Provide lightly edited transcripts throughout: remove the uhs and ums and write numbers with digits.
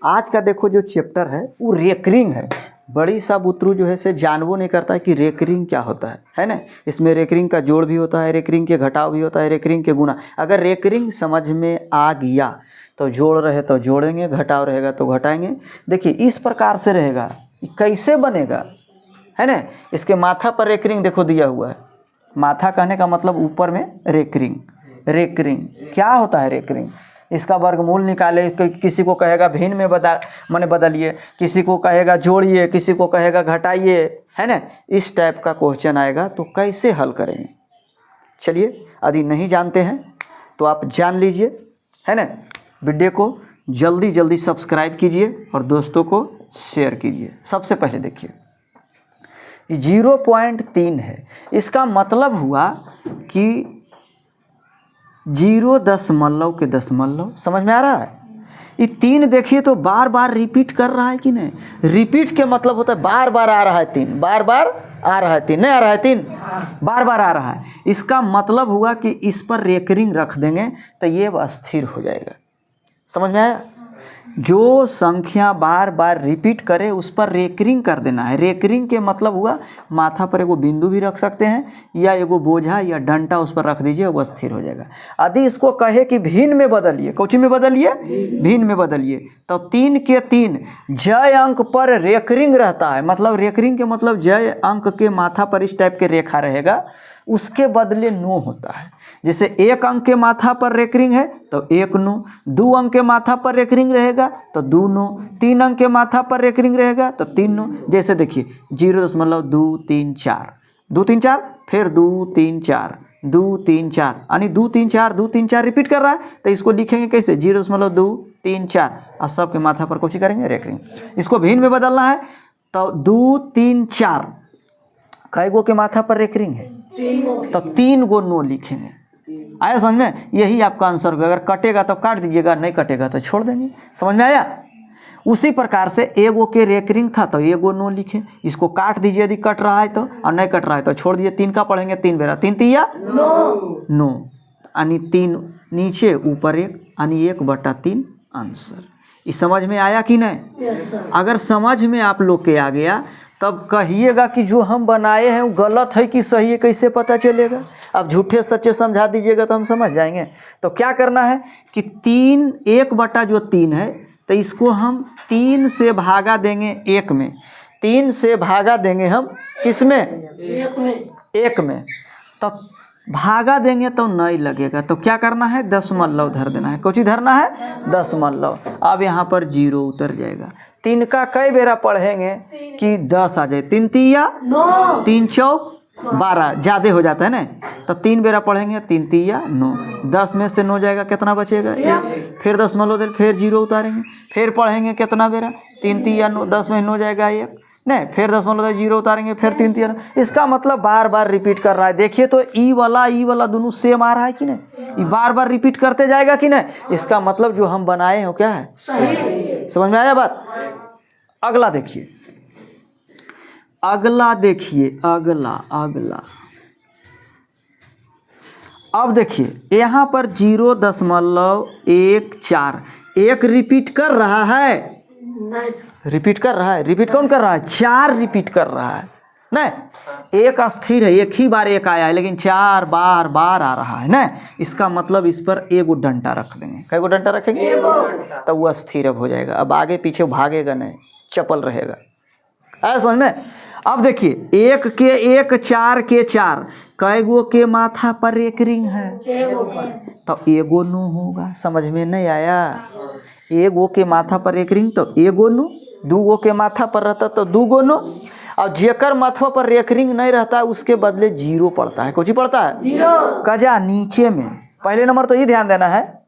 आज का देखो जो चैप्टर है वो रेकरिंग है। बड़ी सा बुतरू जो है से जानबो नहीं करता है कि रेकरिंग क्या होता है ना। इसमें रेकरिंग का जोड़ भी होता है, रेकरिंग के घटाव भी होता है, रेकरिंग के गुणा। अगर रेकरिंग समझ में आ गया तो जोड़ रहे तो जोड़ेंगे, घटाव रहेगा तो घटाएंगे। देखिए इस प्रकार से रहेगा, कैसे बनेगा है ना। इसके माथा पर रेकरिंग देखो दिया हुआ है। माथा कहने का मतलब ऊपर में रेकरिंग। रेकरिंग क्या होता है? रेकरिंग इसका वर्गमूल निकाले। किसी को कहेगा भिन्न में बदलिए, किसी को कहेगा जोड़िए, किसी को कहेगा घटाइए, है ना। इस टाइप का क्वेश्चन आएगा तो कैसे हल करेंगे? चलिए यदि नहीं जानते हैं तो आप जान लीजिए, है ना। वीडियो को जल्दी जल्दी सब्सक्राइब कीजिए और दोस्तों को शेयर कीजिए। सबसे पहले देखिए 0.3 है, इसका मतलब हुआ कि 0.0 के दशमलव। समझ में आ रहा है? ये 3 देखिए तो बार बार रिपीट कर रहा है कि नहीं। रिपीट के मतलब होता है बार बार आ रहा है 3, बार बार आ रहा है 3, नहीं आ रहा है 3, बार बार आ रहा है। इसका मतलब हुआ कि इस पर रेकरिंग रख देंगे तो ये स्थिर हो जाएगा। समझ में आया? जो संख्या बार बार रिपीट करे उस पर रेकरिंग कर देना है। रेकरिंग के मतलब हुआ माथा पर एगो बिंदु भी रख सकते हैं या एगो बोझा या डंटा उस पर रख दीजिए, वो स्थिर हो जाएगा। यदि इसको कहे कि भिन्न में बदलिए, कौची में बदलिए? भिन्न में बदलिए, तो 3 के 3 जय अंक पर रेकरिंग रहता है। मतलब रेकरिंग के मतलब जय अंक के माथा पर इस टाइप के रेखा रहेगा, उसके बदले 9 होता है। जैसे 1 अंक के माथा पर रेकरिंग है तो 1 9, 2 अंक के माथा पर रेकरिंग रहेगा तो 2 9, 3 अंक के माथा पर रेकरिंग रहेगा तो 3 9। जैसे देखिए 0.234, 2 3 4, फिर 2 3 4, 2 3 4, यानी 2 3 4, 2 3 4 रिपीट कर रहा है। तो इसको लिखेंगे कैसे? 0.234 और सबके माथा पर कोची करेंगे? रेकरिंग। इसको भिन्न में बदलना है तो 2 3 4 कई गो के माथा पर रेकरिंग है तो 3 गो 9 लिखेंगे। आया समझ में? यही आपका आंसर होगा। अगर कटेगा तो काट दीजिएगा, नहीं कटेगा तो छोड़ देंगे। समझ में आया? उसी प्रकार से एगो के रेकरिंग था तो एगो 9 लिखे, इसको काट दीजिए यदि कट रहा है तो, और नहीं कट रहा है तो छोड़ दीजिए। 3 का पढ़ेंगे 3 बेरा, 3 तिया 9, यानी 3 नीचे ऊपर 1, यानी 1/3 आंसर। ये समझ में आया कि नहीं? अगर समझ में आप लोग के आ गया तब कहिएगा कि जो हम बनाए हैं वो गलत है कि सही है, कैसे पता चलेगा? अब झूठे सच्चे समझा दीजिएगा तो हम समझ जाएंगे। तो क्या करना है कि 1/3 है तो इसको हम 3 से भागा देंगे 1 में। 3 से भागा देंगे हम किस में? 1 में। तो भागा देंगे तो नहीं लगेगा, तो क्या करना है? दशमलव धर देना है। कुछ धरना है? दशमलव। अब यहाँ पर 0 उतर जाएगा। 3 का कई बेरा पढ़ेंगे कि 10 आ जाए। 3 तिया 9, 3 चौक 12, ज़्यादा हो जाता है ना। तो 3 बेरा पढ़ेंगे, 3 तिया 9, 10 में से 9 जाएगा, कितना बचेगा? 1। फिर दशमलव दे, फिर 0 उतारेंगे, फिर पढ़ेंगे कितना बेरा? 3 तिया 9, 10 में 9 जाएगा 1, नहीं, फिर दशमलव 0 उतारेंगे, फिर 3 तिया 9। इसका मतलब बार बार रिपीट कर रहा है। देखिए तो ई वाला दोनों सेम आ रहा है कि नहीं? ये बार बार रिपीट करते जाएगा कि नहीं? इसका मतलब जो हम बनाए हो क्या है? सही। समझ में आया बात? अगला देखिए, अगला देखिए, अगला अब देखिए यहाँ पर 0.14 एक रिपीट कर रहा है। रिपीट कर रहा है। रिपीट कौन कर रहा है? 4 रिपीट कर रहा है ना। 1 अस्थिर है, एक ही बार 1 आया है, लेकिन 4 बार आ रहा है ना। इसका मतलब इस पर एगो डंटा रख देंगे। कई गो डंटा रखेंगे? तब वो अस्थिर अब हो जाएगा। अब आगे पीछे भागेगा नहीं, चपल रहेगा। आया समझ में? अब देखिए 1 के 1, 4 के 4 कई गो के माथा पर रेकरिंग है तो एगो 9 होगा। समझ में नहीं आया? एगो के माथा पर रेकरिंग तो एगो 9, 2 गो के माथा पर रहता तो 2 गो 9, और जेकर माथा पर रेकरिंग नहीं रहता उसके बदले 0 पड़ता है। कुछ ही पड़ता है 0 कजा नीचे में। पहले नंबर तो ये ध्यान देना है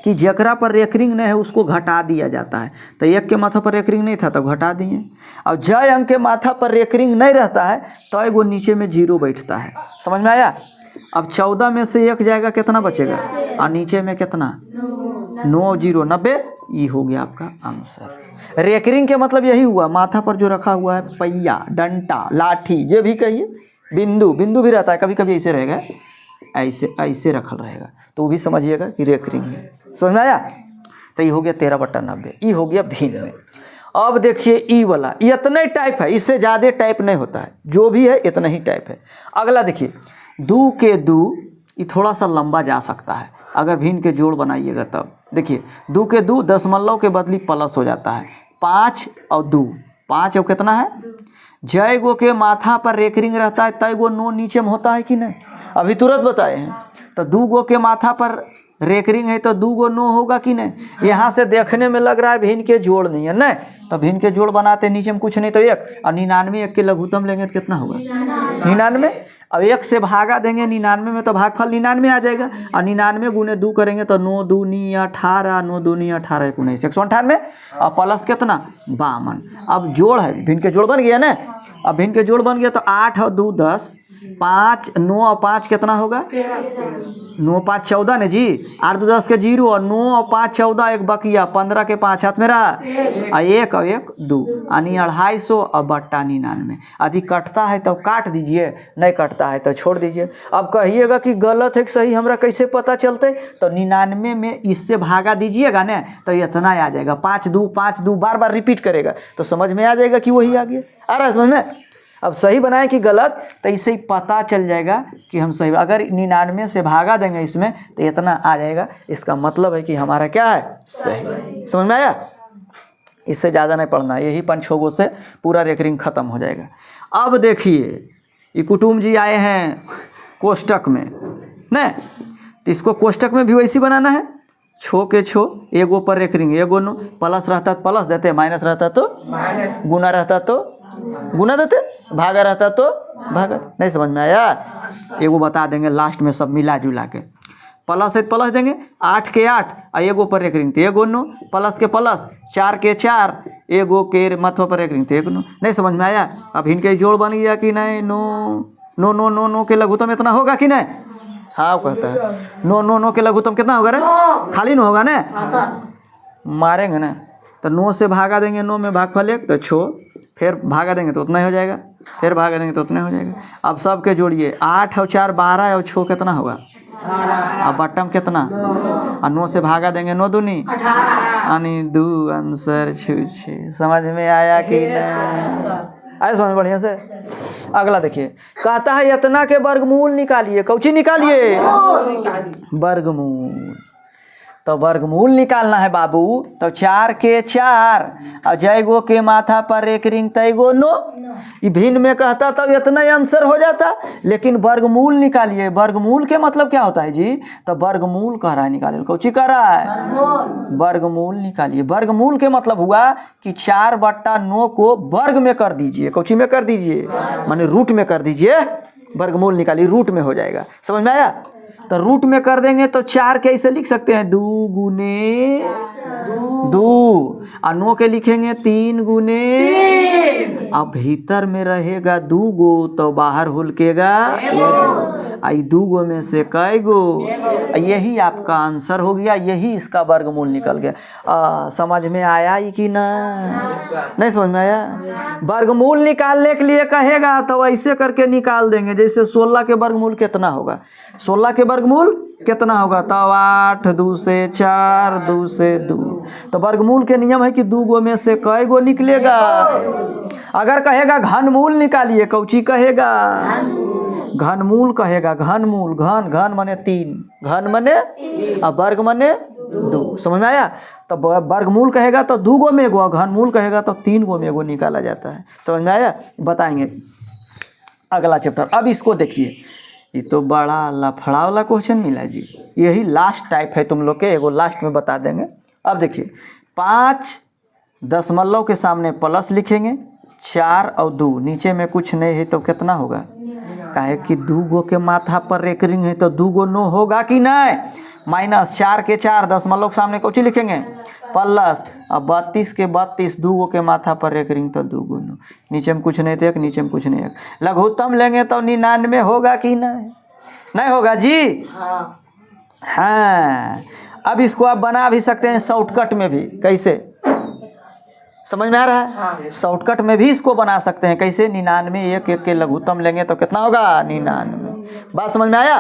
कि जेकरा पर रेकरिंग नहीं है उसको घटा दिया जाता है। तो 1 के माथा पर रेकरिंग नहीं था तो घटा दिए। और जय अंक के माथा पर रेकरिंग नहीं रहता है तो एगो नीचे में 0 बैठता है। समझ में आया? अब 14 में से 1 जाएगा, कितना बचेगा? और नीचे में कितना? 9 0 90। ये हो गया आपका आंसर। रेकरिंग के मतलब यही हुआ माथा पर जो रखा हुआ है पहिया, डंटा, लाठी, जो भी कहिए, बिंदु भी रहता है। कभी कभी ऐसे रहेगा, ऐसे रखल रहेगा तो वो भी समझिएगा कि रेकरिंग है। समझ में आया? तो ये हो गया 13/90, ये हो गया भिन्न में। अब देखिए ई वाला, ये इतना ही टाइप है, इससे ज़्यादा टाइप नहीं होता है, जो भी है इतना ही टाइप है। अगला देखिए दू के दू, ये थोड़ा सा लंबा जा सकता है अगर भिन्न के जोड़ बनाइएगा तब। देखिए दू के दू दशमलव के बदली प्लस हो जाता है, 5 और 2, 5 और कितना है, जय गो के माथा पर रेकरिंग रहता है तय गो नो नीचे में होता है कि नहीं, अभी तुरंत बताए हैं। तो 2 गो के माथा पर रेकरिंग है तो 2 गो नो होगा कि नहीं। यहाँ से देखने में लग रहा है भिन्न के जोड़ नहीं है, नहीं तो भिन्न के जोड़ बनाते नीचे में कुछ नहीं तो 1 और 99, 1 के लघुत्तम लेंगे तो कितना होगा 99। अब 1 से भागा देंगे 99 में तो भागफल 99 आ जाएगा, और 99 गुने 2 करेंगे तो 9 दूनी 18, 9 दूनी 18, 1 19, 198 और प्लस कितना 52। अब जोड़ है, भिन्न के जोड़ बन गया ना। अब भिन्न के जोड़ बन गया तो 8 और 2 10, 5 9 और 5 कितना होगा 9 5 14 ने जी, 8 2 10 के 0 और 9 और 5 14, 1 बकिया 15 के 5 हाथ में रहा, और 1 और 1 2 यानी 250 और बट्टा 99। यदि कटता है तो काट दीजिए, नहीं कटता है तो छोड़ दीजिए। अब कहिएगा कि गलत है कि सही, हमरा कैसे पता चलते, तो 99 में इससे भागा दीजिएगा ना तो इतना आ जाएगा, 5 2 बार बार रिपीट करेगा तो समझ में आ जाएगा कि वही आ गया। आ रहा है समझ में। अब सही बनाए कि गलत तो इससे ही पता चल जाएगा कि हम सही, अगर 99 से भागा देंगे इसमें तो इतना आ जाएगा, इसका मतलब है कि हमारा क्या है सही। समझ में आया। इससे ज़्यादा नहीं पढ़ना, यही 5-6 गो से पूरा रेकरिंग ख़त्म हो जाएगा। अब देखिए ये कुटुम जी आए हैं कोष्टक में न, तो इसको कोष्टक में भी वैसे बनाना है, छो के छो, एगो पर रेकरिंग एगो नो, प्लस रहता तो प्लस देते, माइनस रहता तो गुना रहता तो गुना देते, भागा रहता तो भागा। नहीं समझ में आया। एगो बता देंगे लास्ट में सब मिला जुला के, प्लस है प्लस देंगे, 8 के 8 और एगो पर रेकरिंग तो एगो नो, प्लस के प्लस, 4 के 4 एगो के माथा पर रेकरिंग तो 1 नो। नहीं समझ में आया। अब इनके जोड़ बन गया कि नहीं, नो नो नो नो नो के लघुत्तम इतना होगा कि नहीं, हाँ कहता है नो नो नो के लघुत्तम कितना होगा रे, खाली नो होगा ना, मारेंगे ना तो 9 से भागा देंगे, 9 में भागफल 1 तो छो, फिर भागा देंगे तो उतना ही हो जाएगा, फिर भागा देंगे तो उतना हो जाएगा। अब सब के जोड़िए, 8 और 4 12 और 6 कितना होगा, अब बट्टम कितना, और 9 से भागा देंगे 9 दूनी यानी 2 आंसर 6। समझ में आया कि नहीं, आए समझ बढ़िया से। अगला देखिए कहता है इतना के वर्गमूल निकालिए, कौची निकालिए वर्गमूल। तो वर्गमूल निकालना है बाबू, तो 4 के 4 और जय गो के माथा पर रेकरिंग तय गो नो, ये भिन्न में कहता तब इतना ही आंसर हो जाता, लेकिन वर्गमूल निकालिए। वर्गमूल के मतलब क्या होता है जी, तो वर्गमूल कह रहा है निकालिए, कौची कह रहा है वर्गमूल निकालिए। वर्गमूल के मतलब हुआ कि 4/9 को वर्ग में कर दीजिए, कौची में कर दीजिए माने रूट में कर दीजिए, वर्गमूल निकालिए रूट में हो जाएगा। समझ में आया। तो रूट में कर देंगे तो 4 कैसे लिख सकते हैं, 2 गुने 2 और 9 के लिखेंगे 3 गुने 3। अब भीतर में रहेगा 2 गो तो बाहर हुलकेगा 2 गो में से कई गो, यही आपका आंसर हो गया, यही इसका वर्गमूल निकल गया। समझ में आया ही कि नहीं समझ में आया। वर्गमूल निकालने के लिए कहेगा तो ऐसे करके निकाल देंगे, जैसे 16 के वर्गमूल कितना होगा, 16 के वर्गमूल कितना होगा, तो 8 2 से 4 2 से 2। तो वर्गमूल के नियम है कि 2 गो में से कई गो निकलेगा। अगर कहेगा घनमूल निकालिए, कौची कहेगा घनमूल कहेगा, घनमूल घन घन माने 3, घन माने और वर्ग माने 2। समझ में आया। तो वर्गमूल कहेगा तो 2 गो में एगो, घनमूल कहेगा तो 3 गो में एगो निकाला जाता है। समझ में आया। बताएंगे अगला चैप्टर। अब इसको देखिए, ये तो बड़ा लफड़ा वाला क्वेश्चन मिला जी, यही लास्ट टाइप है तुम लोग के, एगो लास्ट में बता देंगे। अब देखिए 5 दशमलव के सामने प्लस लिखेंगे, 4 और 2 नीचे में कुछ नहीं है तो कितना होगा, काहे कि 2 गो के माथा पर रेकरिंग है तो 2 गो नो होगा कि नहीं, माइनस 4 के 4 दशमलव के सामने कुछ लिखेंगे प्लस, अब 32 के 32 2 गो के माथा पर रेकरिंग तो 2 गो नो, नीचे में कुछ नहीं तो 1, नीचे में कुछ नहीं 1। लघुत्तम लेंगे तो 99 होगा कि नहीं होगा जी। हाँ अब इसको आप बना भी सकते हैं शॉर्टकट में भी, कैसे समझ में आ रहा है। शॉर्टकट में भी इसको बना सकते हैं, कैसे 99 1 1 के लघुत्तम लेंगे तो कितना होगा 99। बात समझ में आया।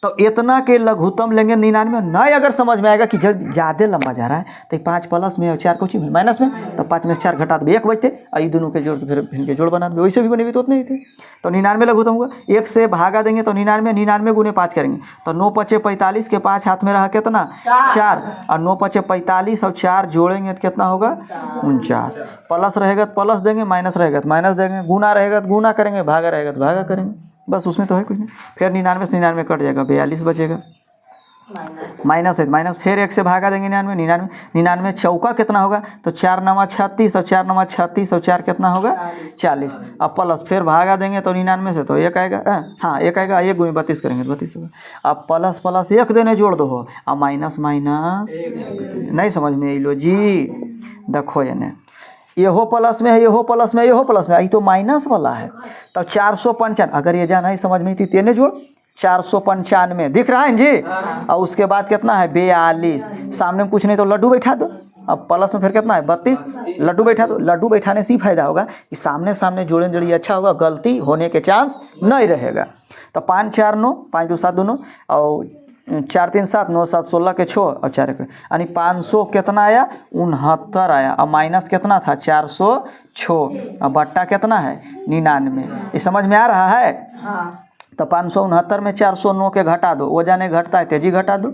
तो इतना के लघुत्तम लेंगे 99। नहीं अगर समझ में आएगा कि ज़्यादा लंबा जा रहा है तो 5 प्लस में और 4 कुछ माइनस में, तो 5 में 4 घटा दे 1 बचते, और ये दोनों के जोड़ फिर इनके जोड़ बना दे, वैसे भी बने भी तो उतने ही थे। तो 99 लघुत्तम हुआ, 1 से भागा देंगे तो 99 गुने 5 करेंगे तो 9 पचे 45 के 5 हाथ में रहा कितना 4, और 9 पचे 45 और 4 जोड़ेंगे तो कितना होगा 49। प्लस रहेगा तो प्लस देंगे, माइनस रहेगा तो माइनस देंगे, गुना रहेगा तो गुना करेंगे, भागा रहेगा तो भागा करेंगे, बस उसमें तो है कुछ नहीं। फिर 99 से 99 कट जाएगा, 42 बचेगा, माइनस है माइनस, फिर 1 से भागा देंगे 99 चौका कितना होगा तो 4 9 36 और 4 9 36 और 4 कितना होगा 40। अब प्लस फिर भागा देंगे तो 99 से तो 1 आएगा, हाँ 1 आएगा, 1 गुणे 32 करेंगे तो 32 होगा। अब प्लस प्लस 1 देने जोड़ दो हो, अब माइनस माइनस नहीं समझ में लो जी। देखो ये येहो प्लस में है, येहो प्लस में, येहो प्लस में, ये तो माइनस वाला है। तब 495, अगर ये जाना ही समझ में थी तेने जोड़ 495 दिख रहा है जी। और उसके बाद कितना है 42, सामने में कुछ नहीं तो लड्डू बैठा दो, अब प्लस में फिर कितना है 32, लड्डू बैठा दो। लड्डू बैठाने से ही फायदा होगा कि सामने सामने जोड़े जोड़ी अच्छा होगा, गलती होने के चांस नहीं रहेगा। तो 5 4 9, 5 2 7 2 और 4 3 7 9 7 16 के 6 और 4 यानी 500 कितना आया 69 आया। अब माइनस कितना था 406, अब बट्टा कितना है 99। ये समझ में आ रहा है? तो 569 में 409 के घटा दो, वो जाने घटता है तेजी घटा दो,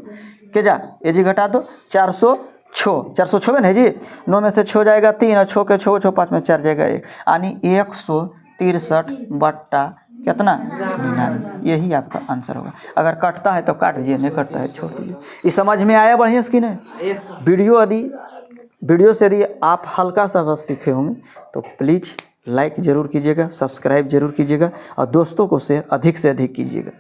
के जा एजी घटा दो 406 है जी। 9 में से 6 जाएगा 3 और 6 के 6 5 में 4 जाएगा 1, यानी 163 बट्टा कितना 99। यही आपका आंसर होगा। अगर कटता है तो काट दीजिए, नहीं कटता है छोड़ दीजिए। ये समझ में आया बढ़िया कि नहीं? वीडियो से यदि आप हल्का सा बस सीखे होंगे तो प्लीज़ लाइक ज़रूर कीजिएगा, सब्सक्राइब ज़रूर कीजिएगा और दोस्तों को शेयर अधिक से अधिक कीजिएगा।